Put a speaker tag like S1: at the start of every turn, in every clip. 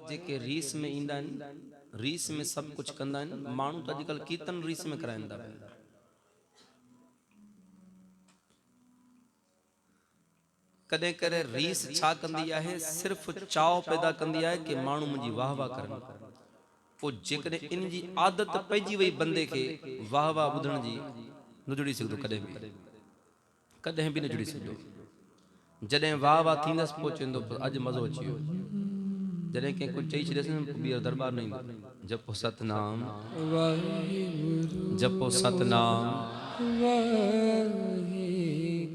S1: जेके रीस में ईंदा आहिनि, रीस में सब कुछ कंदा आहिनि। माण्हू त अॼुकल्ह कीर्तन रीस में कराइनि था। कॾहिं कॾहिं रीस छा कंदी आहे, सिर्फ़ चाव पैदा कंदी आहे कि माण्हू मुंहिंजी वाह वाह करनि। पोइ जेकॾहिं इन जी आदत पइजी वई बंदे खे वाह वाह ॿुधण जी, न जुड़ी सघंदो कॾहिं बि न जुड़ी सघंदो। जॾहिं वाह वाह थींदसि पोइ चवंदो अॼु मज़ो अची वियो। जॾहिं कंहिं कुझु चई छॾियसि न, ॿीहर दरबार न ईंदो। जपो सतनाम जपो सतनाम।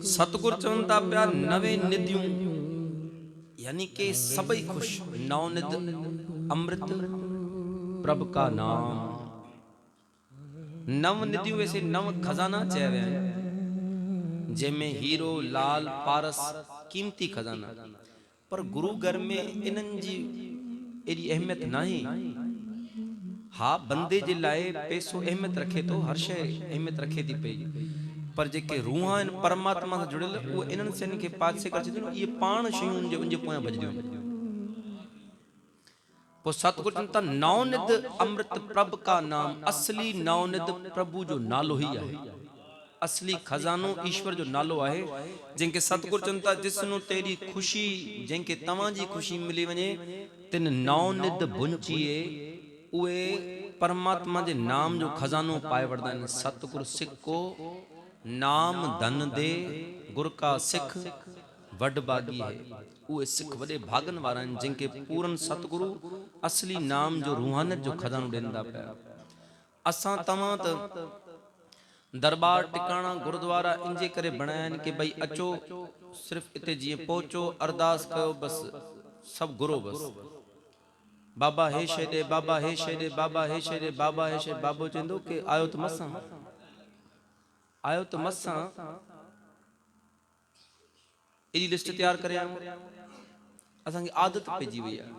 S1: सतगुरु चवनि था पिया नवे निधियूं, यानी कि सभई ख़ुशि। नौ निध अमृत प्रभ का नाम। नव निधियूं वैसे नव खजाना चया विया आहिनि, जंहिंमें हीरो लाल पारस कीमती खजाना। पर गुरु घर में इन्हनि जी एॾी अहमियत नाहे। हाँ, बंदे जे लाइ पैसो अहमियत रखे थो, हर शइ अहमियत रखे थी पई, पर जेके रूह आहिनि परमात्मा सां जुड़ियल, उहे इन्हनि शयुनि खे पासे करे छॾियो। इहे पाण शयूं जे पोयां भॼदियूं आहिनि। पोइ सतगुरु चवनि था नवनिध अमृत प्रभ का नाम। असली नवनिध प्रभु जो नालो ही आहे। असली खजानो ईश्वर जो नालो आहे, जंहिंखे सतगुरु चवनि था जिसनु तेरी ख़ुशी, जंहिंखे तव्हांजी ख़ुशी मिली वञे, तिन नवनिध भुंचिए। उहे परमात्मा जे नाम जो खजानो पाए वठंदा आहिनि। सतगुरु सिक्को नाम धन दे, गुर का सिख वड बागी है। उहे सिख वॾे भागन वारा आहिनि, जंहिंखे पूरन सतगुरु असली नाम जो रूहानियत जो खजानो ॾींदा पिया। असां तव्हां त दरबार टिकाणा गुरुद्वारा इंजे करे बणाया आहिनि कि भई अचो, सिर्फ़ इते जीअं पहुचो, अरदास कयो, बस सब घुरो बस। बाबा हे शइ ॾे, बाबा हे शइ ॾे, बाबा हे शइ ॾे, बाबा हे शइ। बाबो चवंदो कि आयो त मसां, आयो त मसां। एॾी लिस्ट तैयार करे आयूं। असांखे आदत पइजी वई आहे।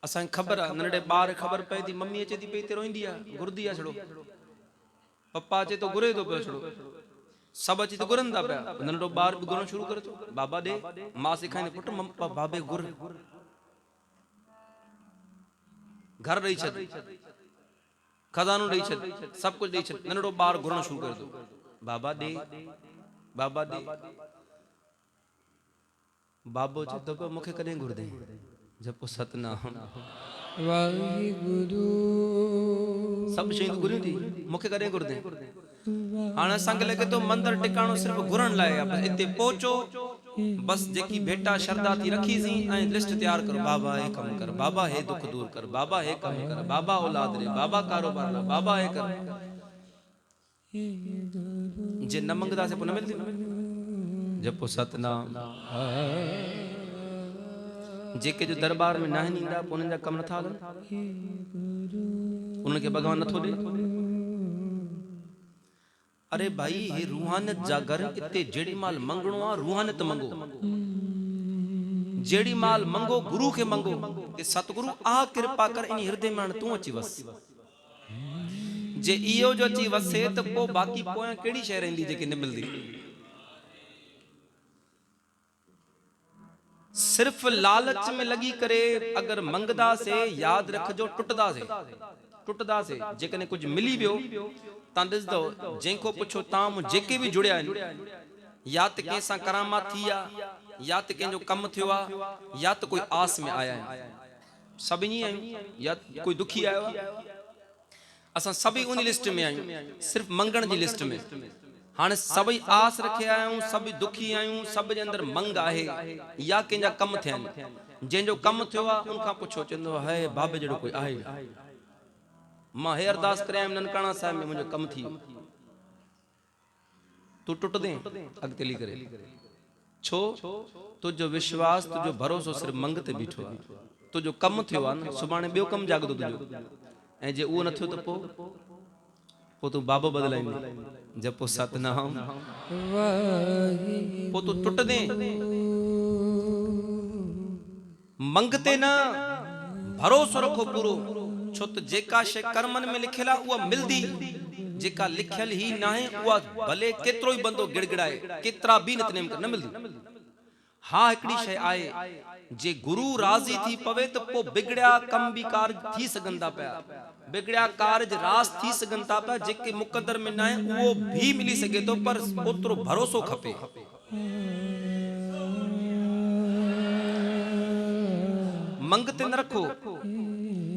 S1: असांखे ख़बर आहे, नंढे ॿार ख़बर पए थी, मम्मी अचे थी पई त रोईंदी आहे, घुरदी आहे छड़ो। पप्पा अचे तो घुरे थो पियो छड़ो। सभु अची त घुरनि था पिया। नंढो ॿार बि घुरणु शुरू करे थो, बाबा ॾे। मां सेखारींदी, पुट बाबे घुर, घर ॾेई छॾ, खज़ानो ॾेई छॾ, सभु कुझु ॾेई छॾ। नंढो ॿार घुरणु शुरू करे थो, बाबा ॾे, बाबा ॾे। बाबो चए थो पियो मूंखे कॾहिं घुरदे? जपो सतनाम वाहिगुरु। सभु शयूं घुरियूं थी, मूंखे कॾहिं घुरदे? हाणे असांखे लॻे थो मंदिर टिकाणो सिर्फ़ु घुरण लाइ आहे। बसि हिते पहुचो, बस जेकी भेटा श्रद्धा थी रखीसीं ऐं लिस्ट तैयार करो। बाबा हे कम कर, बाबा हे दुख दूर कर, बाबा हे कम कर, बाबा औलाद रे, बाबा कारोबार ला, बाबा हे कर। जे न मंगदासीं पोइ न मिलंदी। जपो सतनाम। जेके जो दरबार में न ईंदा, पोइ उन्हनि जा कम नथा हलनि, उन्हनि खे भॻवान नथो ॾे। अरे भाई, हे रूहानियत जा घर, इते जेड़ी माल मंगणो आहे रूहानियत मंगो। जेड़ी माल मंगो गुरु खे मंगो कि सतगुरु आ कृपा कर इन हृदय में तू अची वस। जे इहो जो अची वसे त पोइ बाक़ी पोयां कहिड़ी शइ रहंदी जेकी न मिलदी। सिर्फ लालच में लगी करे अगर मंगदा से, याद रखजो टुटदासे, टुटदासे। जेकने कुछ मिली वियो, तां ॾिसदो, जंहिंखो पुछो तां जेके भी जुड़िया आहिनि, या त कंहिंसां करामात थी आहे, या त कंहिंजो कम थियो आहे, या त कोई आस में आया आहिनि। सभिनी आहियूं, या कोई दुखी आयो आहे। असां सभी उन लिस्ट में आहियूं, सिर्फ मंगण जी लिस्ट में। हाणे सभई आस रखे आहियूं, सभई दुखी आहियूं, सब जे अंदर मंग आहे, या कंहिंजा कम थिया आहिनि। जंहिंजो कम थियो आहे उनखां पुछो, चवंदो है बाबे जहिड़ो कोई आहे? मां हे अरदास करे आयुमि ननकाणा साहिब में, मुंहिंजो कम थी वियो। तू टुटदे अॻिते हली करे, छो? तुंहिंजो विश्वास, तुंहिंजो भरोसो सिर्फ मंग ते बीठो आहे। तुंहिंजो कम थियो आहे न, सुभाणे ॿियो कमु जाॻंदो तुंहिंजो, ऐं जे उहो न थियो त पोइ तूं बाबो बदिलाईंदे। जपो सतनाम पोइ तूं टुटदे। मंगते न, भरोसो रखो पूरो, छो त जेका शइ कर्मनि में लिखियल आहे उहा मिलदी, जेका लिखियल ही न आहे उहा भले केतिरो ई बंदो गिड़गिड़ाए, केतिरा बि नितनेम कर, न मिलदी। हाँ, हिकिड़ी शइ आहे जे गुरु राज़ी थी पवे तो पो बिगड़िया कम भी कारज थी सघंदा पिया, बिगड़िया कारज रास थी सघनि था पिया, जेके मुक़दर में न आहे उहो भी मिली सघे थो, पर ओतिरो भरोसो खपे। मंगते न रखो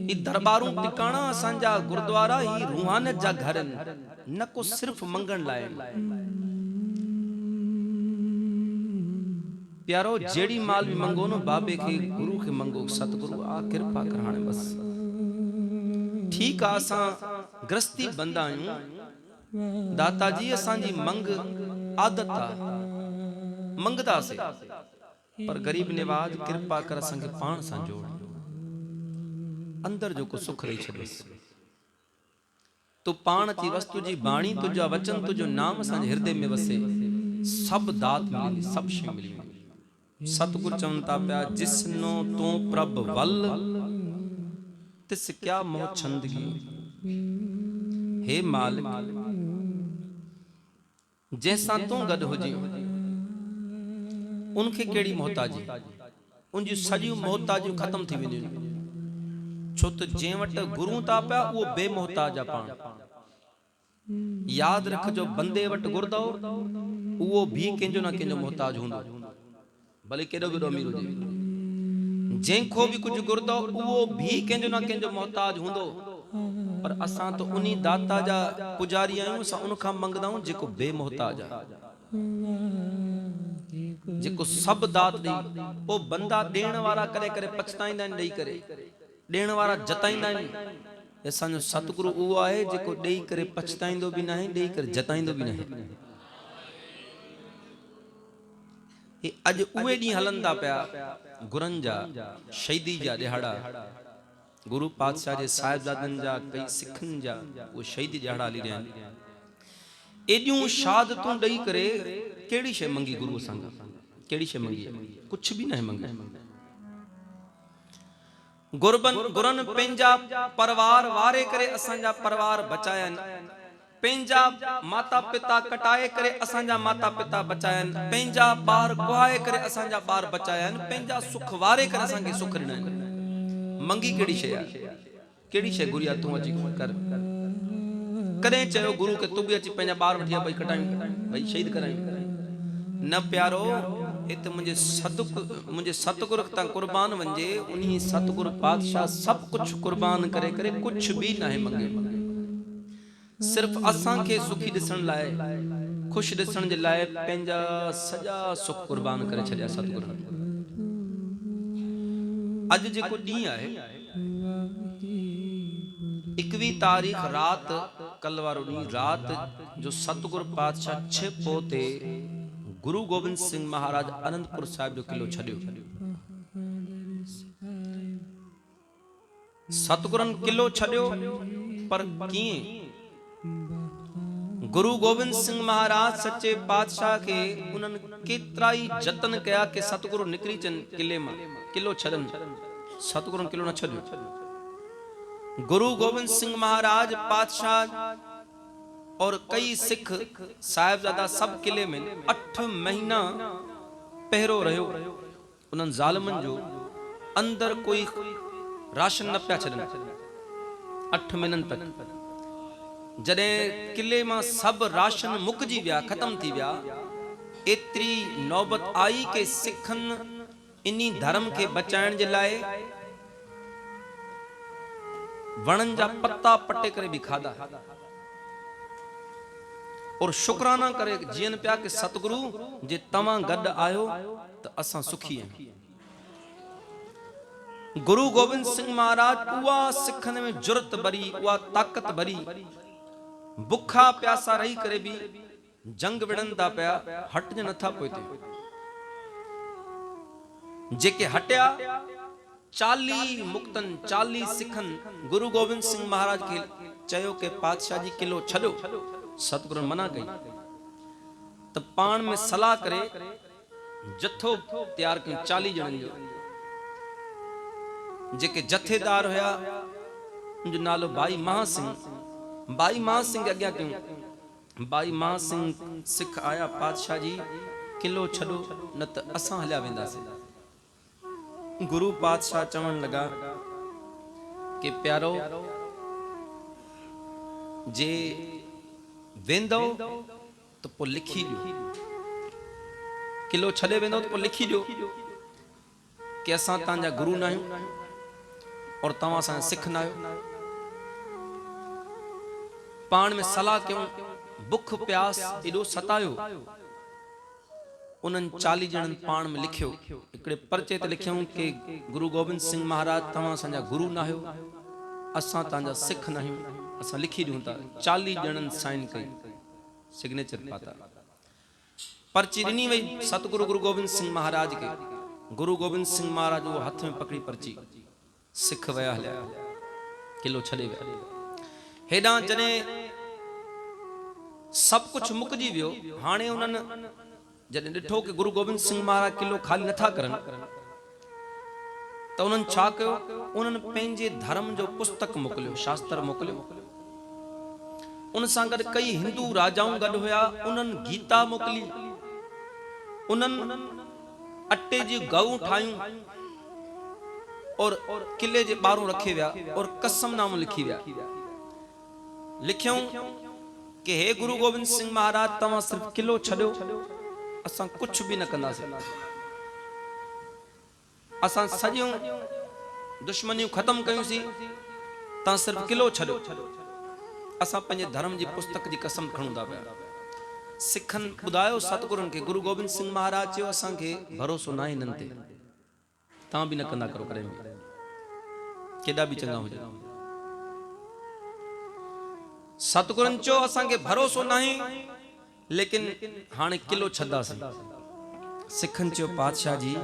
S1: ई दरबारूं टिकाणा असांजा गुरुद्वारा ही रूहानियत जा घर न को सिर्फ मंगण लाइ। प्यारो जेड़ी माल भी मंगो न बाबे के गुरु के मंगो, सतगुरु आ कृपा कर हाणे बस ठीक आ। असां ग्रस्ती बंदा आहियूं, दाता जी असांजी मंग आदत आ, मंगदासीं, पर गरीब निवाज कृपा कर असांखे पाण सां जोड़, अंदर जो को सुख रही छॾियस। तू पाण अची वस्तु जी बाणी, तुझा वचन, तुझो नाम असांजे हृदय में वसे, सब दात मिली, सब शइ मिली। सतगुरु चवनि था पिया, जिसनो तू प्रभ वल तिस क्या मोह छंदगी। हे मालिक जैसा तू गड हुजे उनखे केड़ी मोहताजी, उनजी सॼियूं मोहताजियूं खत्म थी वेंदियूं। छो त जंहिं वटि गुरू था पिया उहो बेमोहताज आहे पाण। याद रखजो, बंदे वटि गुरदो उहो भी कंहिंजो न कंहिंजो मोहताज हूंदो, भले केॾो बि अमीर हुजे। जंहिंखो भी कुछ गुरदो उहो भी कंहिंजो न कंहिंजो मोहताज हूंदो, पर असां तो उन्हीं दाता जा पुजारी आहियूं। असां उनखां मंगदा आहियूं जेको बेमोहताज आहे, जेको सब दात ॾेई। पोइ बंदा ॾियण वारा करे करे पछताईंदा आहिनि, ॾेई करे ॾियण वारा जताईंदा आहिनि। असांजो सतगुरु उहो आहे जेको ॾेई करे पछताईंदो बि न आहे, ॾेई करे जताईंदो बि न आहे। अॼु उहे ॾींहं हलनि था पिया गुरनि जा, शहीदी जा ॾिहाड़ा, गुरु पातशाह जे साहिबजादनि जा, कई सिखनि जा उहे शहीदी ॾिहाड़ा हली रहिया आहिनि। एॾियूं शहादतूं ॾेई करे कहिड़ी शइ मंगी गुरूअ सां? कहिड़ी शइ मंगी? कुछ भी न मंगी। गुरनि पंहिंजा परिवार वारे करे असांजा परिवार बचाया आहिनि, पंहिंजा माता पिता कटाए करे असांजा माता पिता बचाया आहिनि, पंहिंजा ॿार कुहाए करे असांजा ॿार बचाया आहिनि, पंहिंजा सुख वारे करे असांखे सुख ॾिना आहिनि। मंगी कहिड़ी शइ आहे? कहिड़ी शइ घुरी आहे? तूं अची कर। कॾहिं चयो गुरू के तूं बि अची पंहिंजा ॿार वठी भई कटायूं, भई शहीद करायूं? न प्यारो, इत मुझे सतगुरु तां कुर्बान वंजे, उन्हीं सतगुरु पातशाह सब कुछ कुर्बान करे करे कुछ भी नहीं मंगे। सिर्फ असां के सुखी दिसण लाए, खुश दिसण जे लाए पंहिंजा सॼा सुख कुर्बान करे छॾिया सतगुरु। अॼु जेको ॾींहुं आहे 21 तारीख़ रात, कल वारो ॾींहुं रात जो सतगुरु पातशाह 6 पोते गुरु गोबिंद सिंह महाराज आनंदपुर साहिब जो किलो छॾियो। सतगुरनि किलो छॾियो, पर कीअं? गुरु गोबिंद सिंह महाराज सच्चे पातशाह के उन्हनि केतिरा ई जतन कया कि सतगुरु निकिरी अचनि किले मां, किलो छॾनि। सतगुरनि किलो न छॾियो। गुरु गोबिंद सिंह महाराज पातशाह और कई सिख साहिबजादा सब किले में 8 महीना पहरो रहियो। उन्हनि ज़ालिमनि जो अंदर कोई राशन न पिया छॾनि 8 महीननि तक। जॾहिं किले मां सब राशन मुकजी विया, खत्म थी विया, एतिरी नौबत आई कि सिखनि इन्हीं धर्म के बचाइण जे लाइ वणनि जा पत्ता पटे करे भी खाधा और शुक्राना करे जीअन पिया कि सतगुरु जे तव्हां गॾु आयो त असां सुखी आहियूं। गुरु गोबिंद सिंह महाराज उहा सिखनि में जुरत भरी, उहा ताक़त भरी, बुखा प्यासा रही करे भी जंग विड़न था पिया, हटज नथा पोइते। जेके हटिया 40 मुक्तन 40 सिखनि गुरु गोबिंद सिंह महाराज के चयो कि पातशाह जी किलो छॾो। सतगुरु मना कई त पाण में सलाह करे जथो तैयार कयो 40 ॼणनि जो। जेके जथेदार हुया उनजो नालो भाई महासिंह। भाई महासिंह अॻियां कयूं। भाई महासिंह सिख आया, पातशाह जी किलो छॾो न त असां हलिया वेंदासीं। गुरु पातशाह चवण लगा कि प्यारो जे वेंदो तो पो लिखी ॾियो, किलो छॾे वेंदो तो पो लिखी ॾियो कि असां तव्हांजा गुरु न आहियूं और तव्हां असांजा सिख न आहियो। पाण में सलाह कयूं, बुख प्यास एॾो सतायो, उन्हनि 40 ॼणनि पाण में लिखियो, हिकिड़े पर्चे ते लिखियऊं कि गुरु गोबिंद सिंह महाराज तव्हां असांजा गुरु न आहियो, असां तव्हांजा सिख न आहियूं, असां लिखी ॾियूं था। 40 ॼणनि साइन कई, सिग्नेचर पाता, पर्ची ॾिनी वई सतगुरु गुरु गोबिंद सिंह महाराज के। गुरु गोबिंद सिंह महाराज वो हथ में पकड़ी पर्ची, सिख वया हलिया, किलो छॾे विया। हेॾां जॾहिं सब कुछ मुकजी वियो, हाणे उन्हनि जॾहिं ॾिठो कि गुरु गोबिंद सिंह महाराज किलो खाली नथा करनि, त उन्हनि छा कयो, उन्हनि पंहिंजे धर्म जो पुस्तक मोकिलियो, शास्त्र मोकिलियो। उन सां गॾु कई हिंदू राजाऊं गॾु हुया, उन्हनि गीता मोकिली, उन्हनि अटे जी गऊं ठाहियूं और किले जे ॿाहिरों रखे विया और कसमनामो लिखी विया। लिखियऊं कि हे गुरु गोबिंद सिंह महाराज तव्हां सिर्फ किलो छॾियो, असां कुछ भी न कंदासीं, असां सॼियूं दुश्मनियूं ख़त्म कयूंसीं, तव्हां सिर्फ किलो छॾियो, असां पंहिंजे धर्म जी पुस्तक जी कसम खणूं था पिया। सिखनि ॿुधायो सतगुरुनि खे, गुरु गोबिंद सिंह महाराज चयो असांखे भरोसो न आहे हिननि ते, तव्हां बि न कंदा करो कॾहिं बि, केॾा बि चङा हुजनि। सतगुरुनि चयो असांखे भरोसो न आहे, लेकिन हाणे किलो छॾंदासीं। सिखनि चयो पातशाह जी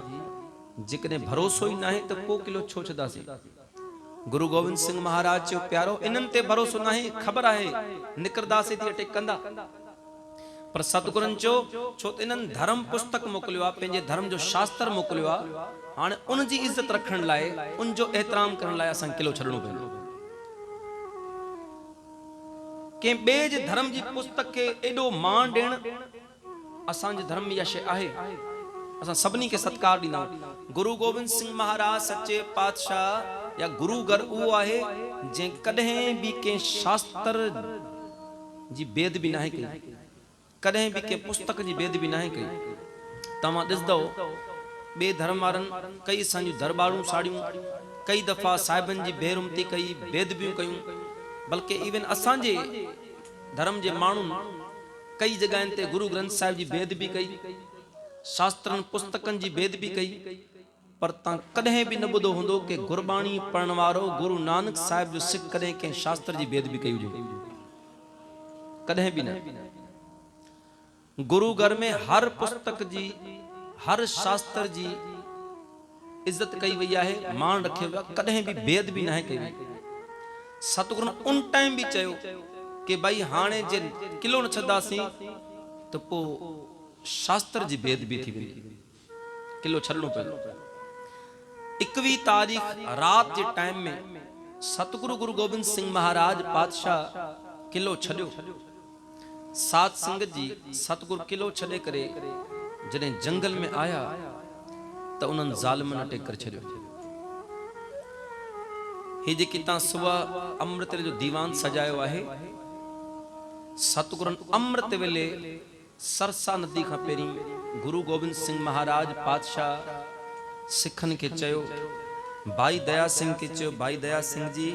S1: जेकॾहिं भरोसो ई न आहे त पोइ किलो छो छॾंदासीं। गुरु गोबिंद सिंह महाराज चयो प्यारो इन्हनि ते भरोसो न आहे, ख़बर आहे निकिरंदासीं थी अटैक कंदा, पर सतगुरुनि चयो छो त इन्हनि धर्म पुस्तक मोकिलियो आहे, पंहिंजे धर्म जो शास्त्र मोकिलियो आहे, हाणे उन जी इज़त रखण लाइ, उन जो एहतराम करण लाइ असां किलो छॾणो पवंदो। कंहिं ॿिए जे धर्म जी पुस्तक खे एॾो मान ॾियण असांजे धर्म में इहा शइ आहे, असां सभिनी खे सत्कार ॾींदा आहियूं। गुरु गोबिंद सिंह महाराज सचे पातशाह या गुरुगर उहो आहे जंहिं कॾहिं बि कंहिं शास्त्र जी बेदबी न कई, कॾहिं बि कंहिं पुस्तक जी बेदबी न कई। तव्हां ॾिसंदव ॿिए धर्म वारनि कई असांजूं दरबारूं साड़ियूं, कई दफ़ा साहिबनि जी बेरुमती कई, बेदबियूं कयूं, बल्कि इवन असांजे धर्म जे माण्हुनि कई जॻहियुनि ते गुरु ग्रंथ साहिब जी बेदबी कई, शास्त्रनि पुस्तकनि जी बेदबी कई, पर तव्हां कॾहिं बि न ॿुधो हूंदो कि गुरबाणी पढ़ण वारो गुरु नानक साहिब जो सिख कॾहिं कंहिं शास्त्र जी बेदबी कई हुजे, कॾहिं बि न। गुरु घर में हर पुस्तक जी, हर शास्त्र जी इज्जत कई वई आहे, मान रखियो वियो आहे, कॾहिं बि बेदबी न कई वई। सतगुरु उन टाइम भी चयो कि भाई हाणे जे किलो न छॾंदासीं तो पो शास्त्र जी बेदबी थी वेंदी, किलो छॾणो पवंदो। 21 तारीख़ रात जे टाइम में सतगुरु गुरु गोबिंद सिंह महाराज पातशाह किलो छॾियो। साध संगत जी सतगुरु किलो छॾे करे जॾहिं जंगल में आया त उन्हनि ज़ालिमनि अटैक करे छॾियो। ही जेकी तव्हां सुबुह अमृत जो दीवान सजायो आहे, सतगुरनि अमृत वेले सरसा नदी खां पहिरीं गुरु गोबिंद सिंह महाराज पातशाह सिखनि खे चयो, भाई दया सिंह खे चयो, भाई दया सिंह जी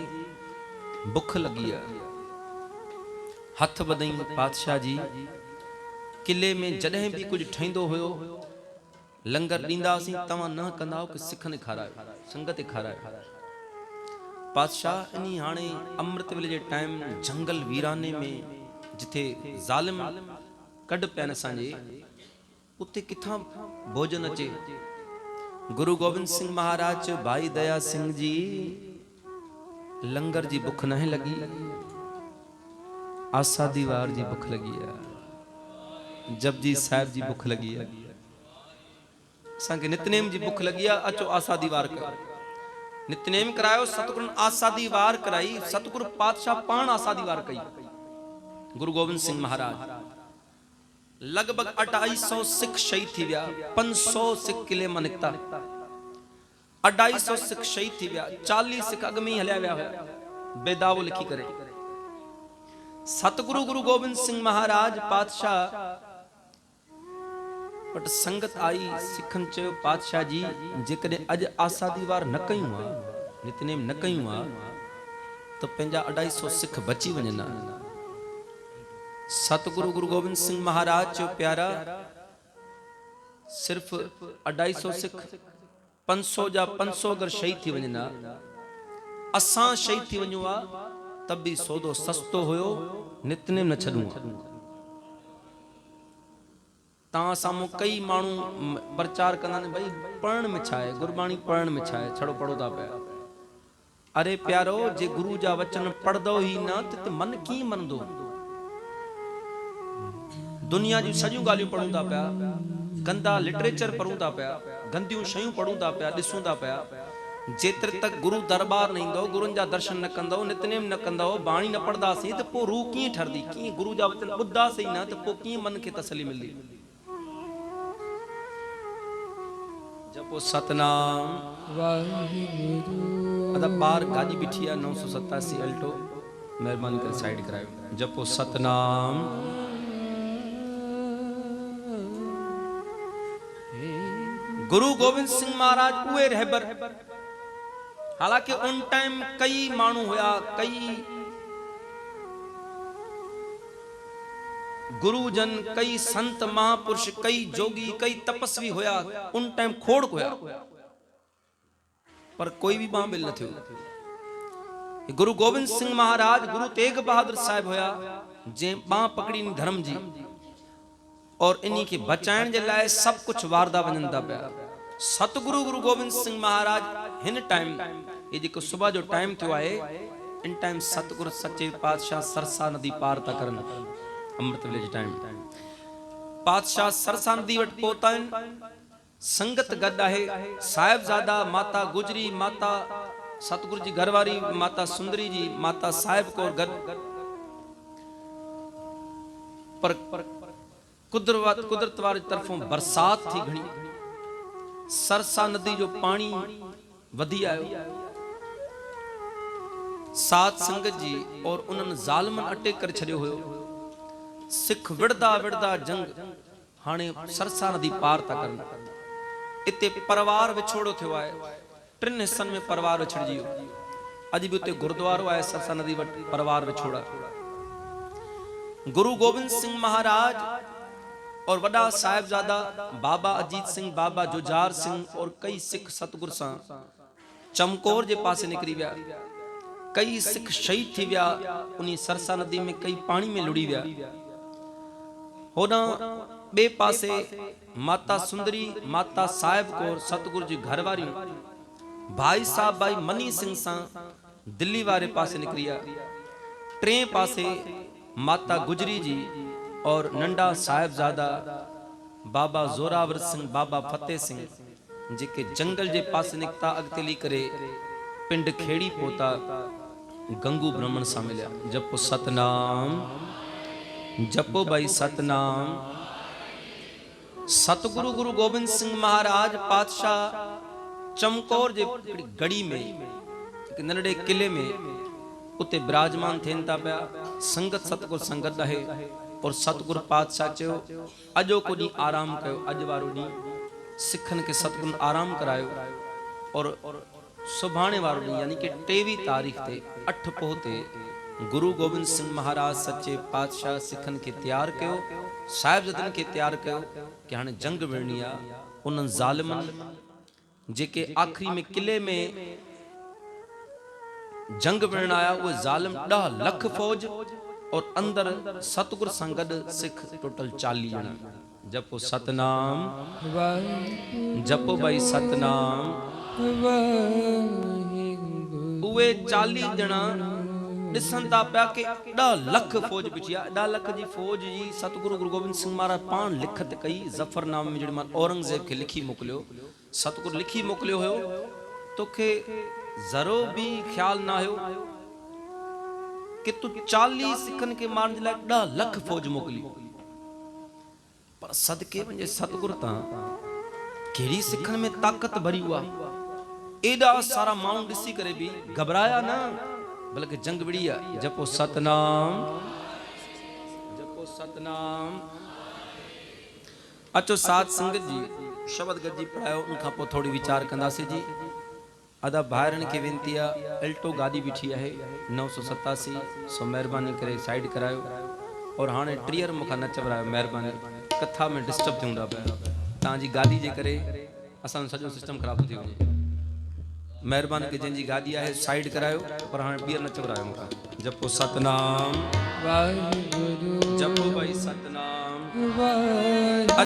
S1: बुख लगी है। हथ वधई पातशाह जी किले में जॾहिं भी कुछ ठहींदो हुयो लंगर ॾींदासीं, तव्हां न कंदा कि सिखनि खारायो, संगत खारायो। पातशाह इनी हाणे अमृत वेले जे टाइम जंगल वीराने में जिथे ज़ालिम कढ पिया असांजे, उते किथां भोजन अचे। गुरु गोबिंद सिंह महाराज भाई दया सिंह जी लंगर जी बुख नहीं लगी, आसादी वार जी बुख लगी है, जपजी साहिब जी बुख लगी है, असांखे नितनेम जी बुख लगी है, अचो आसादी वार कयो। नितनेम करायो, सतगुरु आसादी वार कराई, सतगुरु पातशाह पान आसादी वार कई। गुरु गोबिंद सिंह महाराज लगभग 250 सिख शहीद थी विया, 500 सिख किले में निकता, 250 सिख शहीद थी विया, 40 सिख अग में ही हलिया विया हुआ बेदावो लिखी करे। सतगुरु गुरु गोबिंद सिंह महाराज पातशाह बट संगत आई सिखन चयो पातशाह जी जेकॾहिं अज आसादी वार न कयूं आ, नितनेम न कयूं आ, तो पंहिंजा 250 सिख बची वञनि। सतगुरु गुरु गोबिंद सिंह महाराज चयो प्यारा सिर्फ 250 सिख 500 जा 500 अगर शहीद थी वञनि, असां शहीद थी वञूं आ तब भी सौदो सस्तो हुयो, नितनेम न छॾूं। तव्हां साम्हूं कई माण्हू प्रचार कंदा आहिनि भई पढ़ण में छा आहे, गुरबाणी पढ़ण में छा आहे, छड़ो पढ़ो था पिया। अरे प्यारो जे गुरु जा वचन पढ़दो ही न त मन कीअं मनंदो। दुनिया जी सॼियूं ॻाल्हियूं पढ़ूं था पिया, गंदा लिटरेचर पढ़ूं था पिया, गंदियूं शयूं पढ़ूं था पिया, ॾिसूं था पिया। जेतिरे तक गुरु दरबार न ईंदो, गुरुनि जा दर्शन न कंदो, नितनेम न कंदो, बाणी न पढ़ंदासीं त पोइ रूह कीअं ठरंदी, कीअं गुरु जा वचन ॿुधंदासीं न त पोइ कीअं मन खे तसली मिलंदी। जपो सतनाम वाहिगुरु। अदा बार गाड़ी बिठी है 987 अल्टो, मेहरबानी कर साइड करायो। जपो सतनाम गुरु गोविंद सिंह महाराज उहे रहबर, हालांकि उन टाइम कई मानू हुआ, कई गुरुजन, कई संत महापुरुष, कई जोगी, कई तपस्वी होया, उन टाइम खोड़ होया, पर कोई भी बांबिल न थियो। गुरु गोविंद सिंह महाराज गुरु तेग बहादुर साहब होया जे बां पकड़ी धर्म जी, और इन्हीं के बचाइण जे लाए सब कुछ वारदा वञन था पिया। सतगुरु गुरु गोविंद सिंह महाराज हिन टाइम ये जेको सुबह जो टाइम थियो आहे, इन टाइम सतगुरु सच्चे पातशाह सरसा नदी पार था करन। अमृत वेले जे टाइम पातशाह सरसा नदी वट पहुता आहिनि, संगत गद आहे, साहिबजादा माता गुजरी, माता सतगुरु जी घरवारी माता सुंदरी जी, माता साहिब कौर गद। पर कुदरत वारी तरफों बरसात थी घणी, सरसा नदी जो पानी वधी आयो। सात संगत जी और उन्हनि ज़ालिमन अटैक कर छड़ियो हुयो। सिख विड़दा विड़दा जंग हाणे सरसा नदी पार था करन। इते परिवार विछोड़ो थियो आहे, 3 हिस्सनि में परिवार विछड़जी वियो। अॼु बि उते गुरुद्वारो आहे सरसा नदी वट, परिवार विछोड़ा। गुरु गोविंद सिंह महाराज और वड़ा साहिबजादा बाबा अजीत सिंह, बाबा जुझार सिंह और कई सिख सतगुर सां चमकौर जे पासे निकरी विया। कई सिख शहीद थी विया उन्हीं सरसा नदी में, कई पानी में लुड़ी विया। होना बे पासे माता सुंदरी, माता साहिब कौर सतगुरु जी घरवारियूं भाई साहब भाई मनी सिंह सां दिल्ली वारे पासे निकरी विया। 3 पासे माता गुजरी जी और नंढा साहिबजादा बाबा जोरावर सिंह, बाबा फतेह सिंह जेके जंगल जे पासे निकता, अगतेली करे पिंड खेड़ी पोता गंगू ब्राह्मण सां मिलिया। जपो सतनाम, जपो भाई सतनाम। सतगुरु गुरु गोविंद सिंह महाराज पातशाह चमकौर जे गड़ी में एक नंढे किले में उते विराजमान थियन था पिया। संगत सतगुरु संगत है और सतगुरु पातशाह चयो अजो को ॾींहुं आराम कयो। अज वारो ॾींहुं सिखन के सतगुरु आराम करायो और सुभाणे वारो ॾींहुं यानी कि 23 तारीख ते 8 पोह ते गुरु गोविंद सिंह महाराज सच्चे पातशाह सिखन के तैयार कयो, साहिबजदन के तैयार कयो कि हाणे जंग विड़नी आ। उन ज़ालिमन जेके आखिरी में किले में जंग विड़न आया, वो ज़ालिम 10 लख फौज और अंदर सतगुरु संगत सिख टोटल 40 ॼणा। जपो सतनाम, जपो भाई सतनाम। उवे 40 ॼणा ॾिसन था पिया कि 10 लख फौज बिठी आहे। 10 लख जी फौज जी सतगुरु गुरु गोबिंद सिंह महाराज पाण लिखत कई ज़फरनामे में, जॾहिं औरंगज़ेब खे लिखी मोकिलियो, सतगुरु लिखी मोकिलियो हुयो, तोखे ज़रो भी ख्याल ना हो कि तू 40 सिखन के मारन जे लाइ 10 लख फौज मोकिली। पर सदके वञे सतगुरु तां कहिड़ी सिखन में ताक़त भरी हुआ। एडा सारा माण्हू ॾिसी करे भी घबराया ना, बल्कि जंग विड़ी आहे। जपो सतनाम, जपो सतनाम। अचो साथ संगत जी शब्द गॾिजी पढ़ायो, उनखां पोइ थोड़ी विचार कंदासीं जी। अदा भाइरनि खे वेनती आहे, अल्टो गाॾी बीठी आहे 987, सो महिरबानी करे साइड करायो। और हाणे टीयर मूंखां न चवरायो, महिरबानी, कथा में डिस्टर्ब थियूं पिया। तव्हांजी गाॾी जे करे असांजो सॼो सिस्टम ख़राब थी वञे। महिरबानी के जंहिंजी गाॾी आहे साइड करायो, पर हाणे ॿीहर न चवरायो मूंखां। जपो सतनाम वाहिगुरु, जपो भाई सतनाम वाहिगुरु।